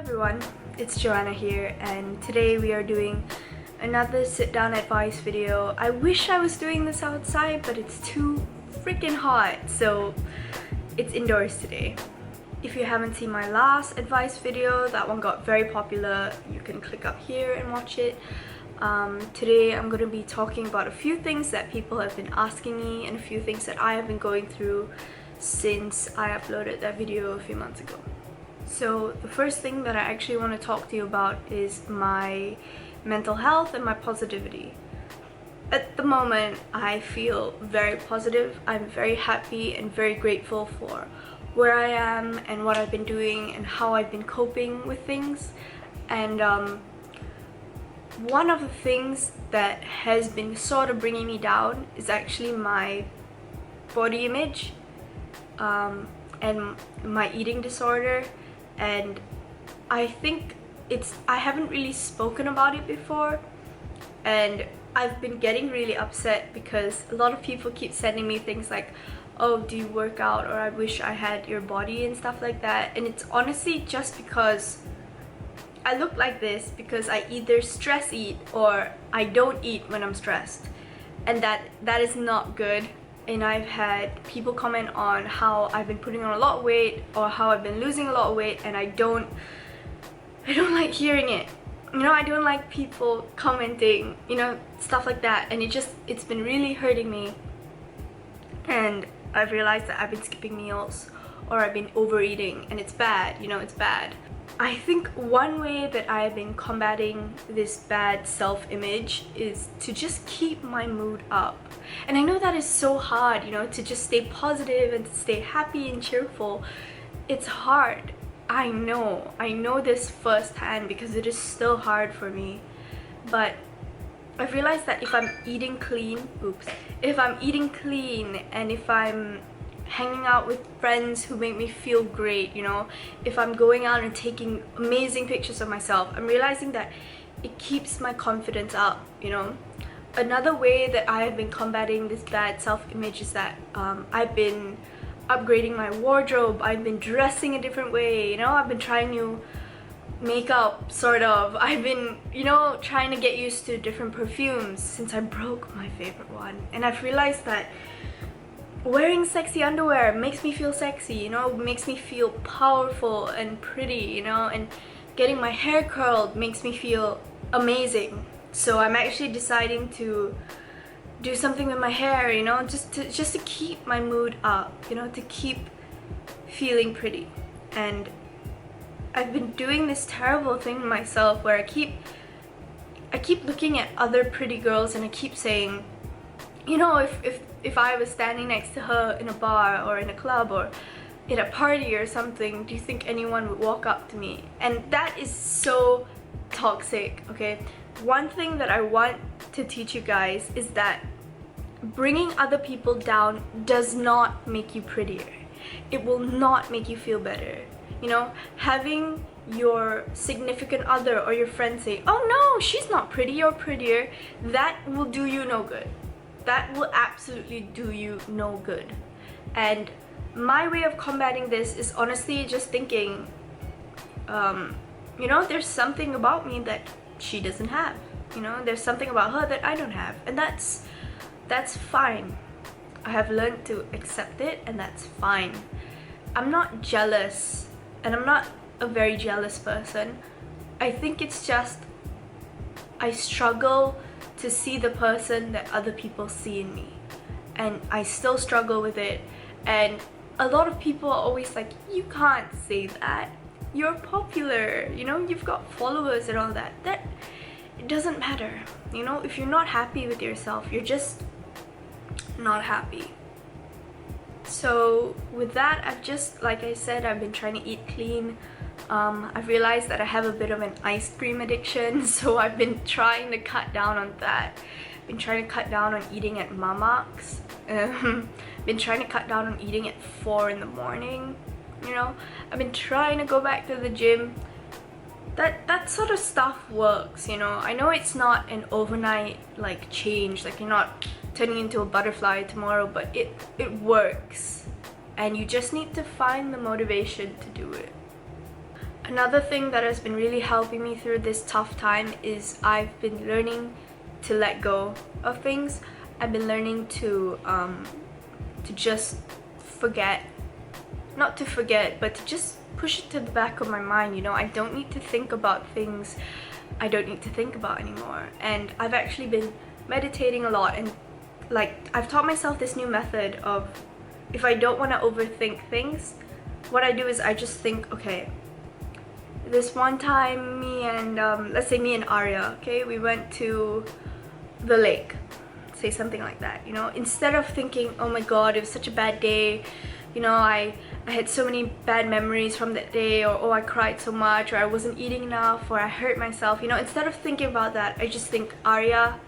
everyone, it's Joanna here, and today we are doing another sit-down advice video. I wish I was doing this outside, but it's too freaking hot, so it's indoors today. If you haven't seen my last advice video, that one got very popular. You can click up here and watch it. Today I'm going to be talking about a few things that people have been asking me and a few things that I have been going through since I uploaded that video a few months ago. So the first thing that I actually want to talk to you about is my mental health and my positivity. At the moment, I feel very positive. I'm very happy and very grateful for where I am and what I've been doing and how I've been coping with things. And one of the things that has been sort of bringing me down is actually my body image and my eating disorder. And I think I haven't really spoken about it before, and I've been getting really upset because a lot of people keep sending me things like, oh, do you work out, or I wish I had your body and stuff like that. And it's honestly just because I look like this because I either stress eat or I don't eat when I'm stressed, and that is not good. And I've had people comment on how I've been putting on a lot of weight or how I've been losing a lot of weight, and I don't like hearing it. You know, I don't like people commenting, you know, stuff like that, and it's been really hurting me. And I've realized that I've been skipping meals or I've been overeating, and it's bad, you know, it's bad. I think one way that I've been combating this bad self-image is to just keep my mood up. And I know that is so hard, you know, to just stay positive and to stay happy and cheerful. It's hard. I know this firsthand because it is still hard for me. But I've realized that if I'm eating clean, and if I'm hanging out with friends who make me feel great, you know, if I'm going out and taking amazing pictures of myself, I'm realizing that it keeps my confidence up, you know. Another way that I have been combating this bad self-image is that I've been upgrading my wardrobe. I've been dressing a different way, you know. I've been trying new makeup, sort of. I've been, you know, trying to get used to different perfumes since I broke my favorite one. And I've realized that wearing sexy underwear makes me feel sexy, you know, makes me feel powerful and pretty, you know, and getting my hair curled makes me feel amazing. So I'm actually deciding to do something with my hair, you know, just to keep my mood up, you know, to keep feeling pretty. And I've been doing this terrible thing to myself where I keep looking at other pretty girls and I keep saying, you know, if I was standing next to her in a bar or in a club or at a party or something, do you think anyone would walk up to me? And that is so toxic, okay? One thing that I want to teach you guys is that bringing other people down does not make you prettier. It will not make you feel better. You know, having your significant other or your friend say, oh no, she's not pretty or prettier, that will do you no good. That will absolutely do you no good. And my way of combating this is honestly just thinking, you know, there's something about me that she doesn't have. You know, there's something about her that I don't have, and that's fine. I have learned to accept it, and that's fine. I'm not jealous, and I'm not a very jealous person. I think it's just I struggle to see the person that other people see in me, and I still struggle with it. And a lot of people are always like, you can't say that, you're popular, you know, you've got followers and all that. That it doesn't matter, you know. If you're not happy with yourself, you're just not happy. So with that, I've just, like I said, I've been trying to eat clean. I've realized that I have a bit of an ice cream addiction, so I've been trying to cut down on that. Been trying to cut down on eating at Mama's. Been trying to cut down on eating at 4 in the morning. You know, I've been trying to go back to the gym. That sort of stuff works, you know. I know it's not an overnight like change, like you're not turning into a butterfly tomorrow, but it works, and you just need to find the motivation to do it. Another thing that has been really helping me through this tough time is I've been learning to let go of things. I've been learning to just forget, not to forget, but to just push it to the back of my mind, you know. I don't need to think about things I don't need to think about anymore. And I've actually been meditating a lot, and like I've taught myself this new method of, if I don't want to overthink things, what I do is I just think, okay, this one time me and let's say me and Arya, okay, we went to the lake, say something like that, you know. Instead of thinking, oh my god, it was such a bad day, you know, I had so many bad memories from that day, or oh, I cried so much, or I wasn't eating enough, or I hurt myself, you know. Instead of thinking about that, I just think Arya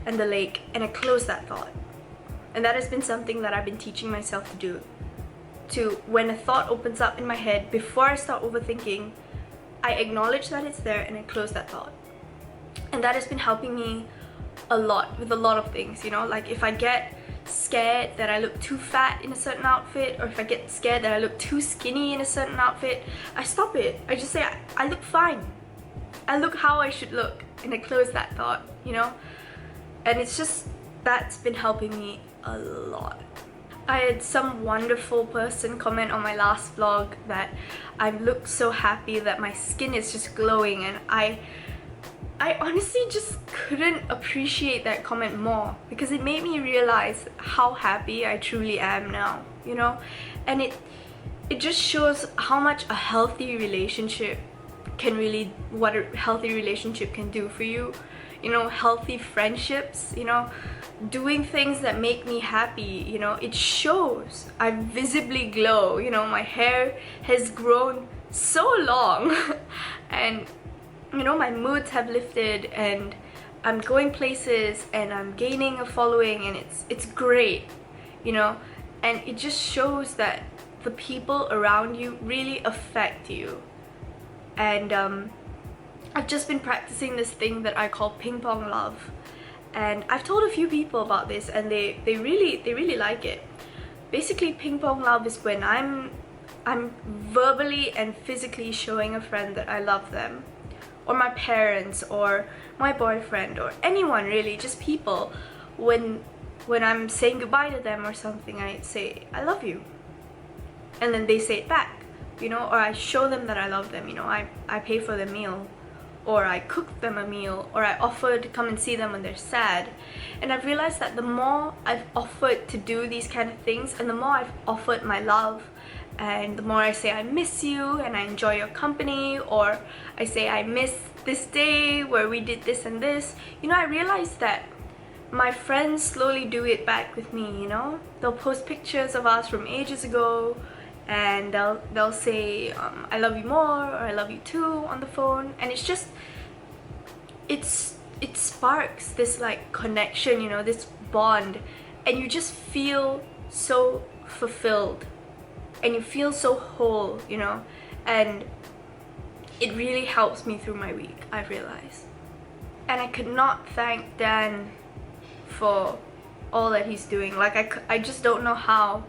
and the lake, and I close that thought. And that has been something that I've been teaching myself to do. To, when a thought opens up in my head, before I start overthinking, I acknowledge that it's there and I close that thought. And that has been helping me a lot with a lot of things, you know. Like if I get scared that I look too fat in a certain outfit, or if I get scared that I look too skinny in a certain outfit, I stop it. I just say, I look fine. I look how I should look, and I close that thought, you know. And it's just, that's been helping me a lot. I had some wonderful person comment on my last vlog that I look so happy, that my skin is just glowing, and I honestly just couldn't appreciate that comment more, because it made me realize how happy I truly am now, you know. And it just shows how much a healthy relationship can really, what a healthy relationship can do for you, you know. Healthy friendships, you know, doing things that make me happy, you know, it shows. I visibly glow, you know, my hair has grown so long and, you know, my moods have lifted, and I'm going places, and I'm gaining a following, and it's great, you know. And it just shows that the people around you really affect you. And I've just been practicing this thing that I call ping pong love, and I've told a few people about this, and they really like it. Basically, ping pong love is when I'm verbally and physically showing a friend that I love them, or my parents, or my boyfriend, or anyone really, just people. When I'm saying goodbye to them or something, I say, I love you. And then they say it back, you know, or I show them that I love them, you know, I pay for their meal, or I cook them a meal, or I offer to come and see them when they're sad. And I've realized that the more I've offered to do these kind of things, and the more I've offered my love, and the more I say I miss you and I enjoy your company, or I say I miss this day where we did this and this, you know, I realized that my friends slowly do it back with me, you know. They'll post pictures of us from ages ago, and they'll say I love you more, or I love you too on the phone. And it's just, it sparks this like connection, you know, this bond, and you just feel so fulfilled, and you feel so whole, you know. And it really helps me through my week, I've realized. And I could not thank Dan for all that he's doing. Like I just don't know how,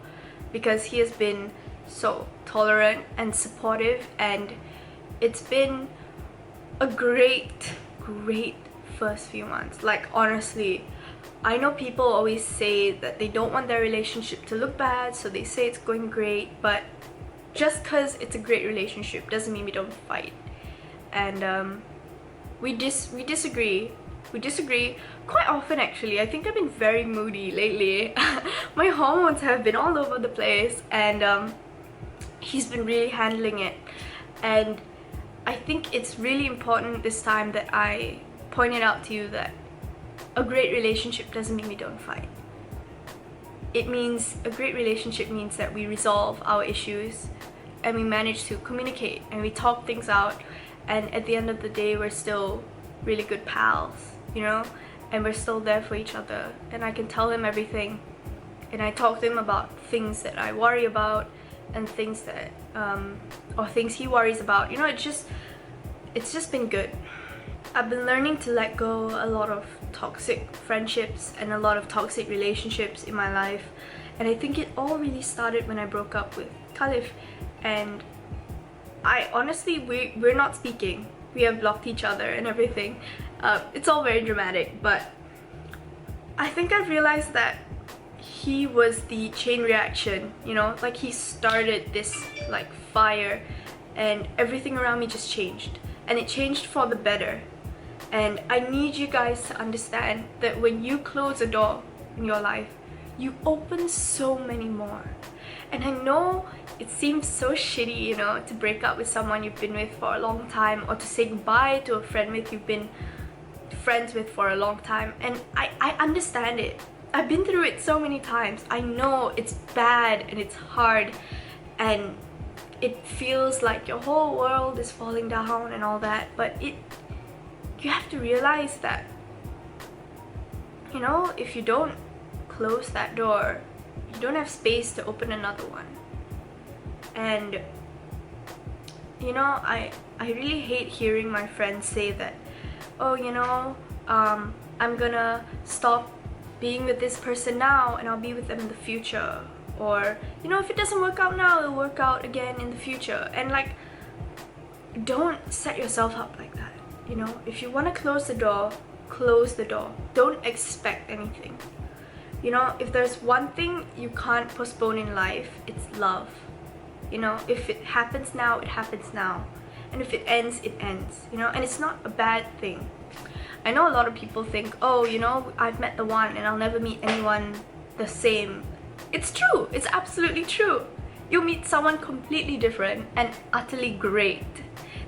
because he has been so tolerant and supportive, and it's been a great first few months. Like honestly, I know people always say that they don't want their relationship to look bad, so they say it's going great, but just because it's a great relationship doesn't mean we don't fight. And we disagree quite often, actually. I think I've been very moody lately. My hormones have been all over the place, and he's been really handling it. And I think it's really important this time that I pointed out to you that a great relationship doesn't mean we don't fight. It means, a great relationship means that we resolve our issues, and we manage to communicate, and we talk things out, and at the end of the day we're still really good pals, you know, and we're still there for each other. And I can tell him everything, and I talk to him about things that I worry about, and things that or things he worries about, you know. It's just been good. I've been learning to let go a lot of toxic friendships and a lot of toxic relationships in my life, and I think it all really started when I broke up with Khalif. And I honestly, we're not speaking. We have blocked each other and everything. It's all very dramatic, but I think I've realized that he was the chain reaction, you know, like he started this like fire, and everything around me just changed, and it changed for the better. And I need you guys to understand that when you close a door in your life, you open so many more. And I know it seems so shitty, you know, to break up with someone you've been with for a long time, or to say goodbye to a friend you've been friends with for a long time. And I understand it. I've been through it so many times. I know it's bad and it's hard, and it feels like your whole world is falling down and all that, but you have to realize that, you know, if you don't close that door, you don't have space to open another one. And you know, I really hate hearing my friends say that, oh, you know, I'm gonna stop being with this person now and I'll be with them in the future, or you know, if it doesn't work out now, it'll work out again in the future. And like, don't set yourself up like that. You know, if you want to close the door, close the door. Don't expect anything. You know, if there's one thing you can't postpone in life, it's love. You know, if it happens now, it happens now. And if it ends, it ends. You know, and it's not a bad thing. I know a lot of people think, oh, you know, I've met the one and I'll never meet anyone the same. It's true. It's absolutely true. You'll meet someone completely different and utterly great.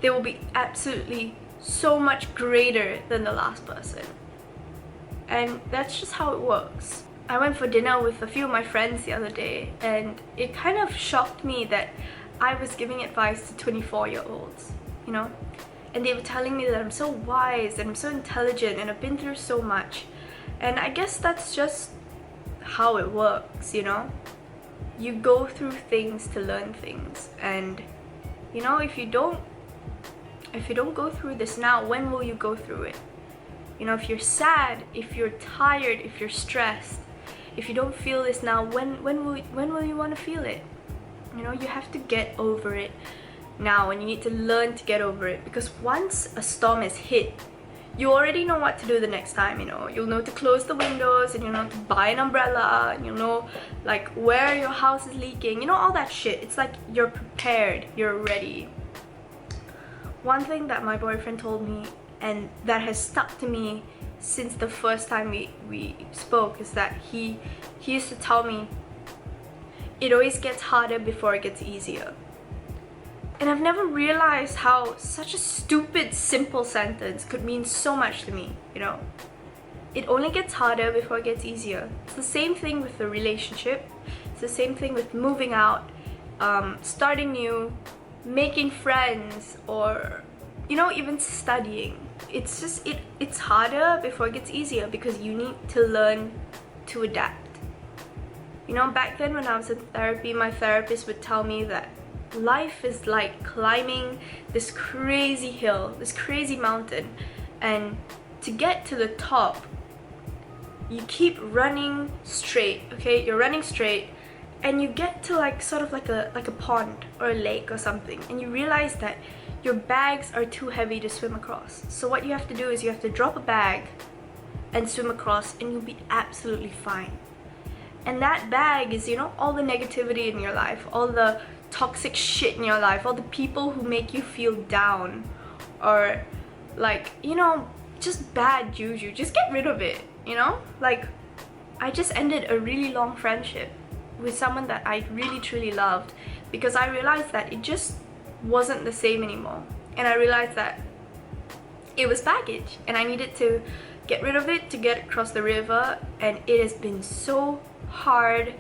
They will be absolutely so much greater than the last person. And that's just how it works. I went for dinner with a few of my friends the other day, and it kind of shocked me that I was giving advice to 24-year-olds, you know? And they were telling me that I'm so wise and I'm so intelligent and I've been through so much. And I guess that's just how it works, you know? You go through things to learn things, and you know, if you don't go through this now, when will you go through it? You know, if you're sad, if you're tired, if you're stressed, if you don't feel this now, when will you want to feel it? You know, you have to get over it now, and you need to learn to get over it, because once a storm is hit, you already know what to do the next time. You know, you'll know to close the windows, and you'll know to buy an umbrella, and you'll know like where your house is leaking, you know, all that shit. It's like you're prepared, you're ready. One thing that my boyfriend told me, and that has stuck to me since the first time we spoke, is that he used to tell me, it always gets harder before it gets easier. And I've never realized how such a stupid, simple sentence could mean so much to me, you know? It only gets harder before it gets easier. It's the same thing with the relationship. It's the same thing with moving out, starting new, making friends, or, you know, even studying. It's just, it's harder before it gets easier, because you need to learn to adapt. You know, back then when I was in therapy, my therapist would tell me that life is like climbing this crazy hill, this crazy mountain, and to get to the top, you keep running straight, okay? You're running straight, and you get to like sort of like a pond or a lake or something, and you realize that your bags are too heavy to swim across. So what you have to do is you have to drop a bag and swim across, and you'll be absolutely fine. And that bag is, you know, all the negativity in your life, all the toxic shit in your life, all the people who make you feel down, or like, you know, just bad juju. Just get rid of it, you know? Like, I just ended a really long friendship with someone that I really truly loved, because I realized that it just wasn't the same anymore. And I realized that it was baggage, and I needed to get rid of it to get across the river. And it has been so hard,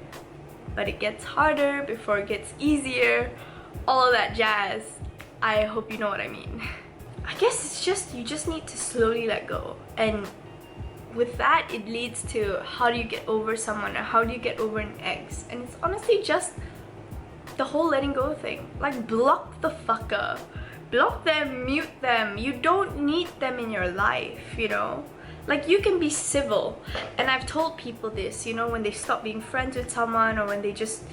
but it gets harder before it gets easier, all of that jazz. I hope you know what I mean. I guess it's just, you just need to slowly let go, and with that it leads to how do you get over someone, or how do you get over an ex. And it's honestly just the whole letting go thing. Like, block the fucker, block them, mute them. You don't need them in your life, you know? Like, you can be civil, and I've told people this, you know, when they stop being friends with someone, or when they just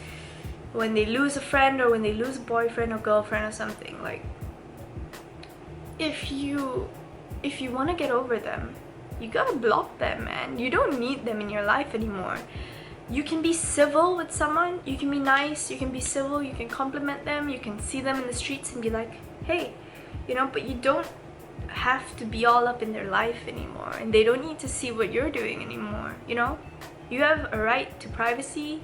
when they lose a friend or when they lose a boyfriend or girlfriend or something. Like, if you want to get over them, you gotta block them, man. You don't need them in your life anymore. You can be civil with someone, you can be nice, you can be civil, you can compliment them, you can see them in the streets and be like, hey, you know, but you don't have to be all up in their life anymore, and they don't need to see what you're doing anymore, you know? You have a right to privacy,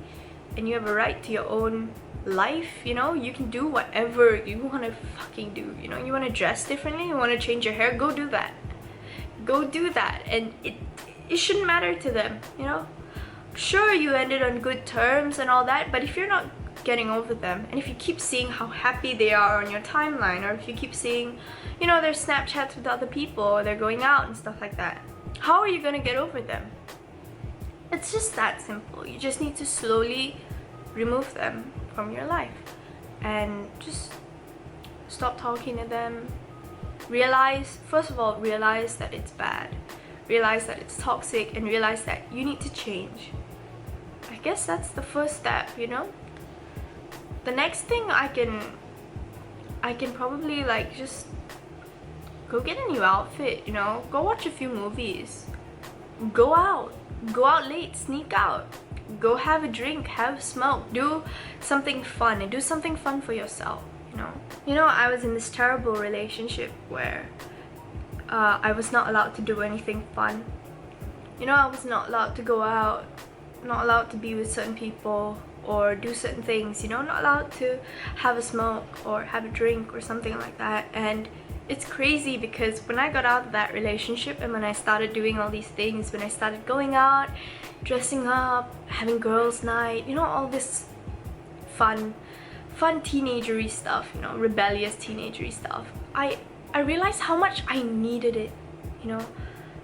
and you have a right to your own life, you know? You can do whatever you want to fucking do, you know? You want to dress differently, you want to change your hair, go do that. Go do that, and it shouldn't matter to them, you know? Sure, you ended on good terms and all that, but if you're not getting over them, and if you keep seeing how happy they are on your timeline, or if you keep seeing, you know, their Snapchats with other people, or they're going out and stuff like that, how are you gonna get over them? It's just that simple. You just need to slowly remove them from your life and just stop talking to them. Realize, first of all, realize that it's bad, realize that it's toxic, and realize that you need to change. I guess that's the first step, you know? The next thing I can probably, like, just go get a new outfit, you know? Go watch a few movies. Go out late, sneak out. Go have a drink, have a smoke, do something fun, and do something fun for yourself, you know? You know, I was in this terrible relationship where I was not allowed to do anything fun. You know, I was not allowed to go out, not allowed to be with certain people or do certain things, you know, not allowed to have a smoke or have a drink or something like that. And it's crazy because when I got out of that relationship and when I started doing all these things, when I started going out, dressing up, having girls' night, you know, all this fun teenagery stuff, you know, rebellious teenagery stuff, I realized how much I needed it, you know,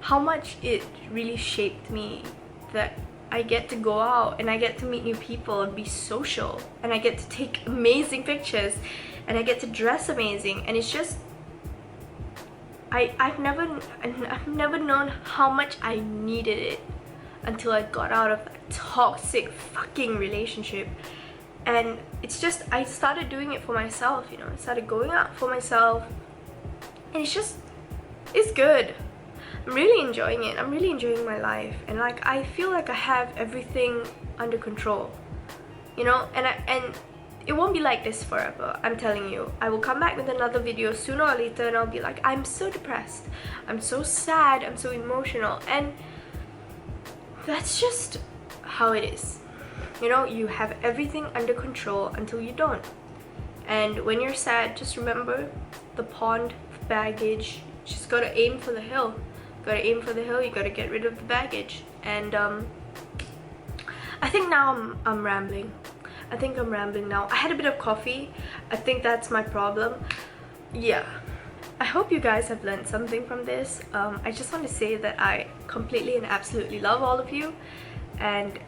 how much it really shaped me, that I get to go out and I get to meet new people and be social, and I get to take amazing pictures, and I get to dress amazing, and it's just, I've never known how much I needed it until I got out of that toxic fucking relationship. And it's just, I started doing it for myself, you know, I started going out for myself, and it's just, it's good. I'm really enjoying it. I'm really enjoying my life, and like, I feel like I have everything under control, you know, and it won't be like this forever. I'm telling you, I will come back with another video sooner or later and I'll be like, I'm so depressed, I'm so sad, I'm so emotional, and that's just how it is. You know, you have everything under control until you don't. And when you're sad, just remember the pond of baggage. You just gotta aim for the hill. Gotta aim for the hill, you gotta get rid of the baggage. And I think now I'm rambling. I think I'm rambling now. I had a bit of coffee. I think that's my problem. Yeah. I hope you guys have learned something from this. I just want to say that I completely and absolutely love all of you. And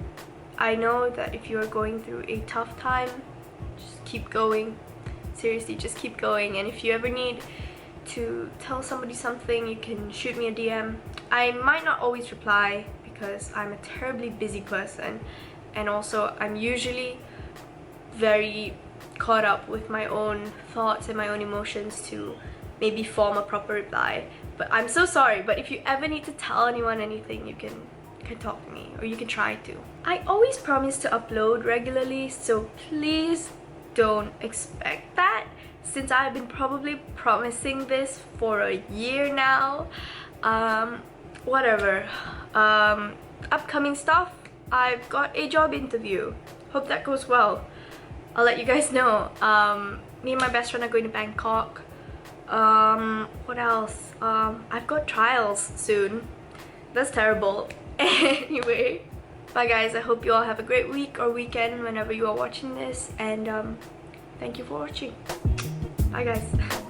I know that if you're going through a tough time, just keep going. Seriously, just keep going. And if you ever need to tell somebody something, you can shoot me a DM. I might not always reply because I'm a terribly busy person, and also I'm usually very caught up with my own thoughts and my own emotions to maybe form a proper reply. But I'm so sorry, but if you ever need to tell anyone anything, you can talk to me, or you can try to. I always promise to upload regularly, so please don't expect that, since I've been probably promising this for a year now. Whatever. Upcoming stuff, I've got a job interview. Hope that goes well. I'll let you guys know. Me and my best friend are going to Bangkok. What else? I've got trials soon. That's terrible. Anyway, bye guys. I hope you all have a great week or weekend whenever you are watching this, and thank you for watching. Bye guys.